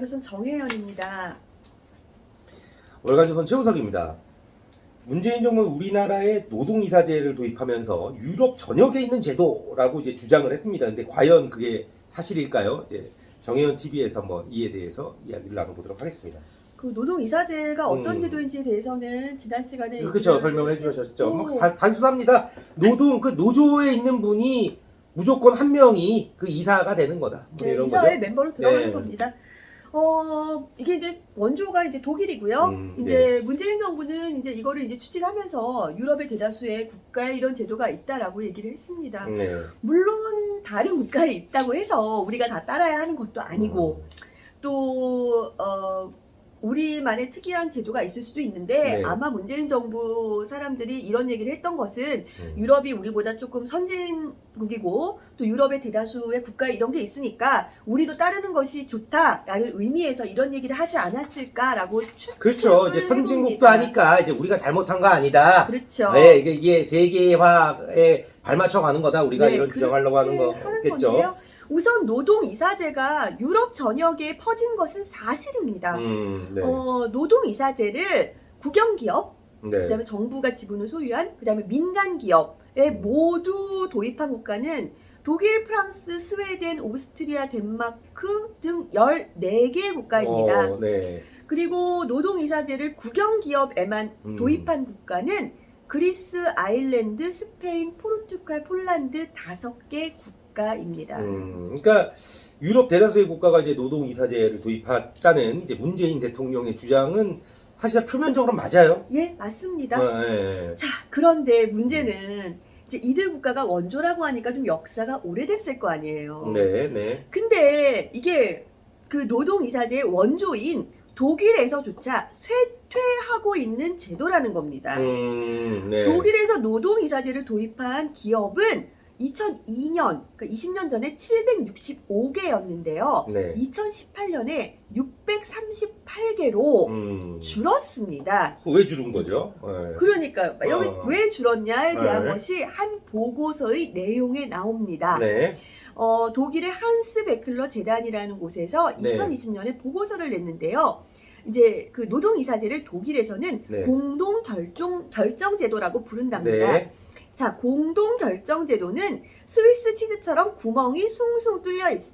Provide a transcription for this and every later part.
월간조선 정혜연입니다. 월간조선 최우석입니다. 문재인 정부는 우리나라에 노동이사제를 도입하면서 유럽 전역에 있는 제도라고 이제 주장을 했습니다. 근데 과연 그게 사실일까요? 이제 정혜연 TV에서 한번 이에 대해서 이야기를 나눠보도록 하겠습니다. 그 노동이사제가 어떤 제도인지에 대해서는 지난 시간에 그렇죠. 설명을 해주셨죠. 막 오. 단순합니다. 노조에 있는 분이 무조건 한 명이 그 이사가 되는 거다. 뭐 네, 이런 이사회 거죠. 멤버로 들어가는 네. 겁니다. 이게 이제 원조가 이제 독일이고요. 이제 문재인 정부는 이제 이거를 이제 추진하면서 유럽의 대다수의 국가에 이런 제도가 있다라고 얘기를 했습니다. 네. 물론 다른 국가에 있다고 해서 우리가 다 따라야 하는 것도 아니고 또 우리만의 특이한 제도가 있을 수도 있는데 네. 아마 문재인 정부 사람들이 이런 얘기를 했던 것은 유럽이 우리보다 조금 선진국이고 또 유럽의 대다수의 국가에 이런 게 있으니까 우리도 따르는 것이 좋다라는 의미에서 이런 얘기를 하지 않았을까라고 그렇죠. 이제 선진국도 하니까 이제 우리가 잘못한 거 아니다. 그렇죠. 네, 이게 세계화에 발맞춰 가는 거다. 우리가 네, 이런 주장하려고 하는 거겠죠. 건데요. 우선 노동이사제가 유럽 전역에 퍼진 것은 사실입니다. 네. 노동이사제를 국영기업, 네. 그다음에 정부가 지분을 소유한, 그다음에 민간기업에 모두 도입한 국가는 독일, 프랑스, 스웨덴, 오스트리아, 덴마크 등 14개 국가입니다. 네. 그리고 노동이사제를 국영기업에만 도입한 국가는 그리스, 아일랜드, 스페인, 포르투갈, 폴란드 5개 국가입니다. 그러니까 유럽 대다수의 국가가 이제 노동이사제를 도입했다는 이제 문재인 대통령의 주장은 사실 표면적으로 맞아요. 예, 맞습니다. 네. 자, 그런데 문제는 이제 이들 국가가 원조라고 하니까 좀 역사가 오래됐을 거 아니에요. 네, 네. 근데 이게 그 노동이사제의 원조인 독일에서조차 쇠퇴하고 있는 제도라는 겁니다. 네. 독일에서 노동이사제를 도입한 기업은 2002년, 그러니까 20년 전에 765개였는데요. 네. 2018년에 638개로 줄었습니다. 왜 줄은 거죠? 네. 그러니까요. 여기 왜 줄었냐에 대한 네. 것이 한 보고서의 내용에 나옵니다. 네. 독일의 한스 베클러 재단이라는 곳에서 네. 2020년에 보고서를 냈는데요. 이제 그 노동이사제를 독일에서는 네. 공동결정제도라고 부른답니다. 네. 자, 공동결정제도는 스위스 치즈처럼 구멍이 숭숭 뚫려 있어.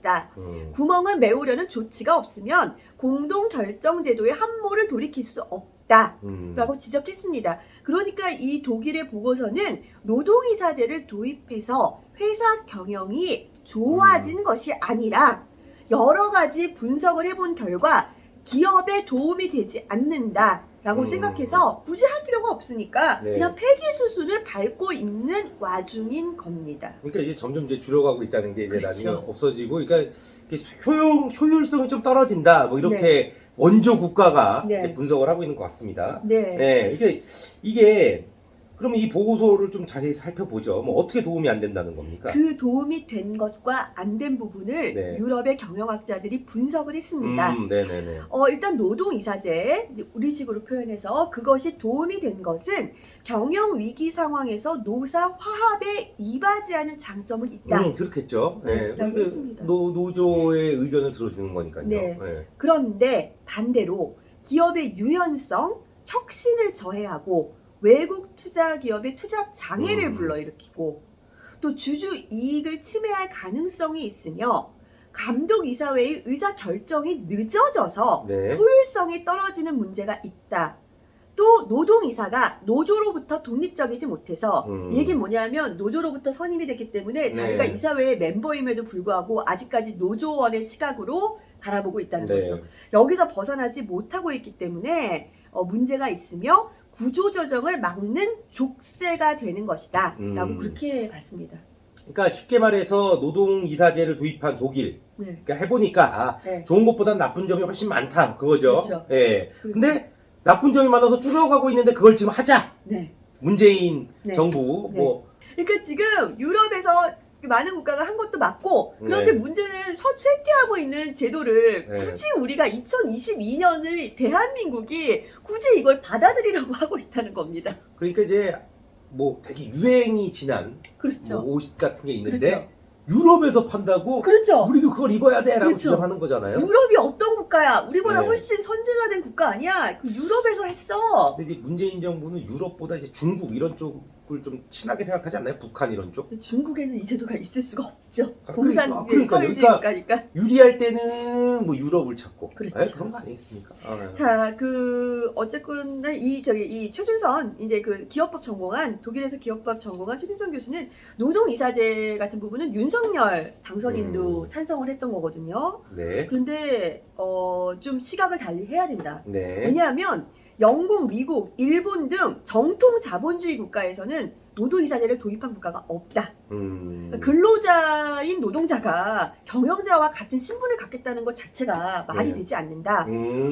구멍을 메우려는 조치가 없으면 공동결정제도의 함몰을 돌이킬 수 없다. 라고 지적했습니다. 그러니까 이 독일의 보고서는 노동이사제를 도입해서 회사 경영이 좋아진 것이 아니라 여러 가지 분석을 해본 결과 기업에 도움이 되지 않는다라고 생각해서 굳이 할 필요가 없으니까 네. 그냥 폐기 수순을 밟고 있는 와중인 겁니다. 그러니까 이제 점점 이제 줄어가고 있다는 게 이제 그렇죠. 나중에 없어지고, 그러니까 이게 효율성이 좀 떨어진다. 뭐 이렇게 원조 국가가 네. 이제 분석을 하고 있는 것 같습니다. 네. 네. 이게 그러면 이 보고서를 좀 자세히 살펴보죠. 뭐 어떻게 도움이 안 된다는 겁니까? 그 도움이 된 것과 안 된 부분을 네. 유럽의 경영학자들이 분석을 했습니다. 네네네. 일단 노동이사제, 이제 우리식으로 표현해서 그것이 도움이 된 것은 경영 위기 상황에서 노사 화합에 이바지하는 장점은 있다. 그렇겠죠. 네, 네. 라고 했습니다. 노조의 의견을 들어주는 거니까요. 네. 네. 그런데 반대로 기업의 유연성, 혁신을 저해하고 외국 투자 기업의 투자 장애를 불러일으키고 또 주주 이익을 침해할 가능성이 있으며 감독이사회의 의사 결정이 늦어져서 네. 효율성이 떨어지는 문제가 있다. 또 노동이사가 노조로부터 독립적이지 못해서 이게 뭐냐면 노조로부터 선임이 됐기 때문에 자기가 네. 이사회의 멤버임에도 불구하고 아직까지 노조원의 시각으로 바라보고 있다는 네. 거죠. 여기서 벗어나지 못하고 있기 때문에 문제가 있으며 구조조정을 막는 족쇄가 되는 것이다 라고 그렇게 봤습니다. 그러니까 쉽게 말해서 노동이사제를 도입한 독일, 네. 그러니까 해보니까 네. 좋은 것보다는 나쁜 점이 훨씬 많다 그거죠. 그렇죠. 예. 근데 나쁜 점이 많아서 줄여가고 있는데 그걸 지금 하자. 네. 문재인 네. 정부 네. 뭐 그러니까 지금 유럽에서 많은 국가가 한 것도 맞고 그런데 네. 문제는 쇠퇴하고 있는 제도를 네. 굳이 우리가 2022년의 대한민국이 굳이 이걸 받아들이려고 하고 있다는 겁니다. 그러니까 이제 뭐 되게 유행이 지난 그렇죠. 뭐 옷 같은 게 있는데 그렇죠. 유럽에서 판다고 그렇죠. 우리도 그걸 입어야 돼라고 그렇죠. 주장하는 거잖아요. 유럽이 어떤 국가야? 우리보다 네. 훨씬 선진화된 국가 아니야? 그 유럽에서 했어. 근데 이제 문재인 정부는 유럽보다 이제 중국 이런 쪽을 좀 친하게 생각하지 않나요? 북한 이런 쪽? 중국에는 이 제도가 있을 수가 없죠. 아, 공산 그러니까요. 사회주의니까. 유리할 때는 뭐 유럽을 찾고. 그렇죠. 그런 거 아니겠습니까? 네. 자, 어쨌건 이 최준선 이제 그 기업법 전공한 독일에서 기업법 전공한 최준선 교수는 노동이사제 같은 부분은 윤석열 당선인도 찬성을 했던 거거든요. 네. 그런데 좀 시각을 달리 해야 된다. 네. 왜냐하면 영국, 미국, 일본 등 정통 자본주의 국가에서는 노동이사제를 도입한 국가가 없다. 근로자인 노동자가 경영자와 같은 신분을 갖겠다는 것 자체가 말이 네. 되지 않는다.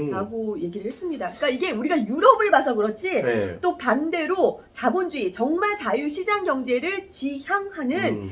라고 얘기를 했습니다. 그러니까 이게 우리가 유럽을 봐서 그렇지 네. 또 반대로 자본주의, 정말 자유시장 경제를 지향하는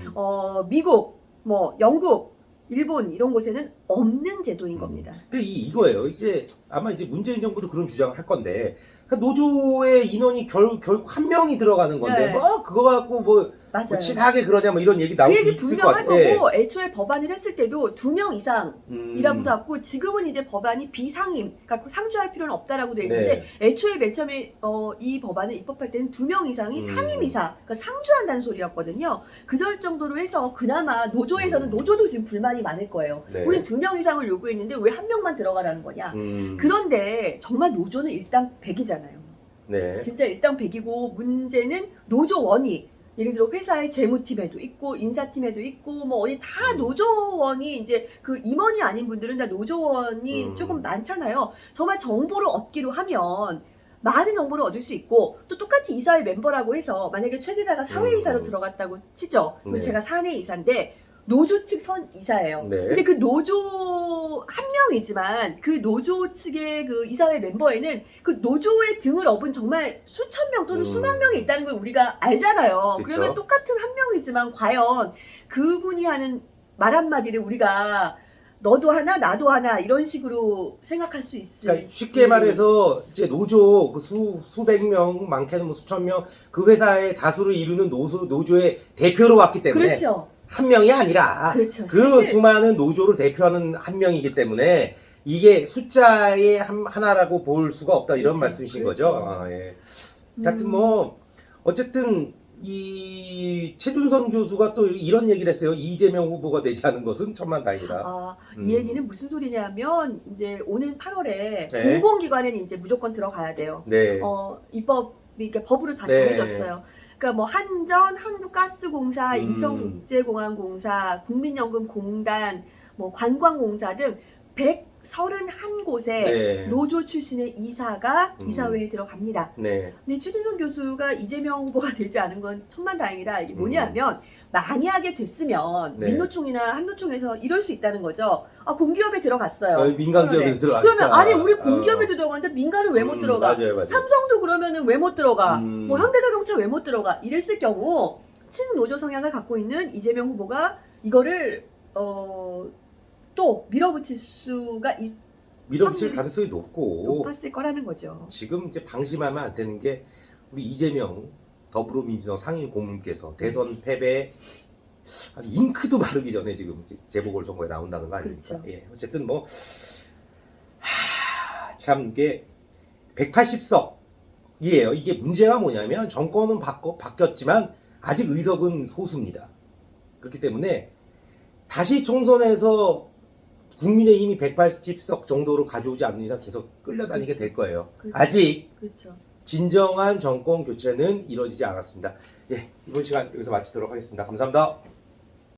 미국, 뭐 영국, 일본 이런 곳에는 없는 제도인 겁니다. 이거예요. 이제 아마 이제 문재인 정부도 그런 주장을 할 건데 그러니까 노조의 인원이 결국 한 명이 들어가는 건데 네. 뭐 그거 갖고 뭐 맞아요. 치사하게 그러냐 뭐 이런 얘기 나올 그 수 얘기 있을 것 분명할 같아요. 거고 애초에 법안을 했을 때도 2명 이상이라고도 하고 지금은 이제 법안이 비상임, 그러니까 상주할 필요는 없다라고 돼 있는데 애초에 맨 처음에 이 법안을 입법할 때는 2명 이상이 상임 이사, 그러니까 상주한다는 소리였거든요. 그럴 정도로 해서 그나마 노조에서는 노조도 지금 불만이 많을 거예요. 네. 우린 2명 이상을 요구했는데 왜 1명만 들어가라는 거냐. 그런데 정말 노조는 일당 100이잖아요. 네. 진짜 일당 100이고 문제는 노조원이 예를 들어 회사의 재무팀에도 있고 인사팀에도 있고 뭐 어디 다 노조원이 이제 그 임원이 아닌 분들은 다 노조원이 조금 많잖아요. 정말 정보를 얻기로 하면 많은 정보를 얻을 수 있고 또 똑같이 이사회 멤버라고 해서 만약에 최 기자가 사회이사로 들어갔다고 치죠. 그럼 네. 제가 사내이사인데 노조 측 선 이사예요. 네. 근데 그 노조 한 명이지만 그 노조 측의 그 이사회 멤버에는 그 노조의 등을 업은 정말 수천 명 또는 수만 명이 있다는 걸 우리가 알잖아요. 그쵸. 그러면 똑같은 한 명이지만 과연 그분이 하는 말 한마디를 우리가 너도 하나 나도 하나 이런 식으로 생각할 수 있을지. 그러니까 쉽게 말해서 이제 노조 그 수백 명, 많게는 뭐 수천 명 그 회사의 다수를 이루는 노조의 대표로 왔기 때문에 그렇죠. 한 명이 아니라 그렇죠. 그 사실- 수많은 노조를 대표하는 한 명이기 때문에 이게 숫자의 하나라고 볼 수가 없다 이런 그렇죠. 말씀이신 그렇죠. 거죠. 예. 하여튼 뭐 어쨌든 이 최준선 교수가 또 이런 얘기를 했어요. 이재명 후보가 되지 않은 것은 천만다행이다. 이 얘기는 무슨 소리냐면 이제 오는 8월에 네. 공공기관에는 이제 무조건 들어가야 돼요. 네. 입법이 그러니까 법으로 다 네. 정해졌어요. 그러니까 뭐 한전, 한국가스공사, 인천국제공항공사, 국민연금공단, 뭐 관광공사 등 131곳에 네. 노조 출신의 이사가 이사회에 들어갑니다. 네. 근데 최준선 교수가 이재명 후보가 되지 않은 건 천만다행이다. 이게 뭐냐면 만약에 됐으면 네. 민노총이나 한노총에서 이럴 수 있다는 거죠. 공기업에 들어갔어요. 민간 기업에서 들어가니까. 그러면 아니 우리 공기업에도 들어가는데 민간은 왜 못 들어가? 맞아요. 삼성도 그러면은 왜 못 들어가? 뭐 현대자동차 왜 못 들어가? 이랬을 경우 친노조 성향을 갖고 있는 이재명 후보가 이거를 또 밀어붙일 수가 밀어붙일 확률이 가능성이 높고 높았을 거라는 거죠. 지금 이제 방심하면 안 되는 게 우리 이재명 더불어민주당 상임 고문께서 대선 패배 잉크도 바르기 전에 지금 재보궐선거에 나온다는 거 아닙니까? 그렇죠. 예, 어쨌든 뭐 참 이게 180석이에요. 이게 문제가 뭐냐면 정권은 바뀌었지만 아직 의석은 소수입니다. 그렇기 때문에 다시 총선에서 국민의힘이 180석 정도로 가져오지 않는 이상 계속 끌려다니게 될 거예요. 그렇죠. 아직 그렇죠. 진정한 정권 교체는 이루어지지 않았습니다. 예, 이번 시간 여기서 마치도록 하겠습니다. 감사합니다.